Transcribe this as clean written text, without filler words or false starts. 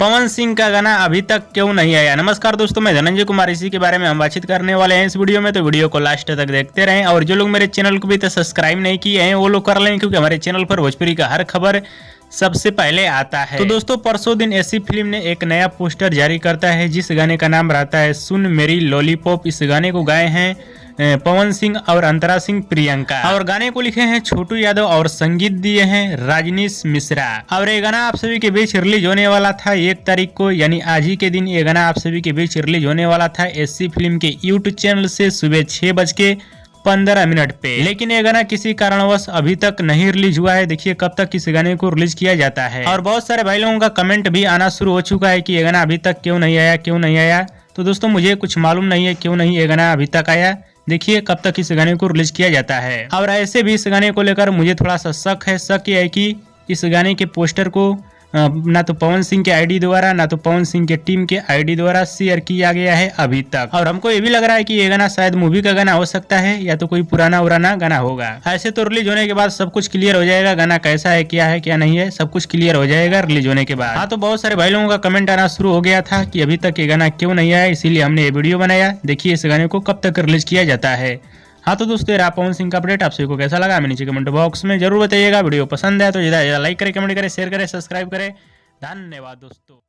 पवन सिंह का गाना अभी तक क्यों नहीं आया। नमस्कार दोस्तों, मैं धनंजय कुमार। इसी के बारे में हम बातचीत करने वाले हैं इस वीडियो में, तो वीडियो को लास्ट तक देखते रहें। और जो लोग मेरे चैनल को भी तो सब्सक्राइब नहीं किए हैं वो लोग कर लें, क्योंकि हमारे चैनल पर भोजपुरी का हर खबर सबसे पहले आता है। तो दोस्तों, परसों दिन ऐसी फिल्म ने एक नया पोस्टर जारी करता है जिस गाने का नाम रहता है सुन मेरी लॉलीपॉप। इस गाने को गाए हैं पवन सिंह और अंतरा सिंह प्रियंका, और गाने को लिखे हैं छोटू यादव और संगीत दिए हैं राजनीश मिश्रा। और ये गाना आप सभी के बीच रिलीज होने वाला था 1 तारीख को, यानी आज ही के दिन ये गाना आप सभी के बीच रिलीज होने वाला था ऐसी फिल्म के यूट्यूब चैनल से सुबह 6:15 पे। लेकिन ये गाना किसी कारणवश अभी तक नहीं रिलीज हुआ है। देखिए कब तक इस गाने को रिलीज किया जाता है। और बहुत सारे भाई लोगों का कमेंट भी आना शुरू हो चुका है कि ये गाना अभी तक क्यों नहीं आया। तो दोस्तों, मुझे कुछ मालूम नहीं है क्यों नहीं ये गाना अभी तक आया। देखिए कब तक इस गाने को रिलीज किया जाता है। और ऐसे भी इस गाने को लेकर मुझे थोड़ा सा शक ये है कि इस गाने के पोस्टर को ना तो पवन सिंह के आईडी द्वारा ना तो पवन सिंह के टीम के आईडी द्वारा शेयर किया गया है अभी तक। और हमको ये भी लग रहा है कि ये गाना शायद मूवी का गाना हो सकता है या तो कोई पुराना गाना होगा। ऐसे तो रिलीज होने के बाद सब कुछ क्लियर हो जाएगा, गाना कैसा है, क्या नहीं है, सब कुछ क्लियर हो जाएगा रिलीज होने के बाद। हाँ, तो बहुत सारे भाई लोगों का कमेंट आना शुरू हो गया था कि अभी तक ये गाना क्यों नहीं आया, इसीलिए हमने ये वीडियो बनाया। देखिए इस गाने को कब तक रिलीज किया जाता है। हाँ, तो दोस्तों, रहा पवन सिंह का अपडेट। आप सभी को कैसा लगा हमें नीचे कमेंट बॉक्स में जरूर बताइएगा। वीडियो पसंद है तो ज़्यादा लाइक करें, कमेंट करें, शेयर करें, सब्सक्राइब करें। धन्यवाद दोस्तों।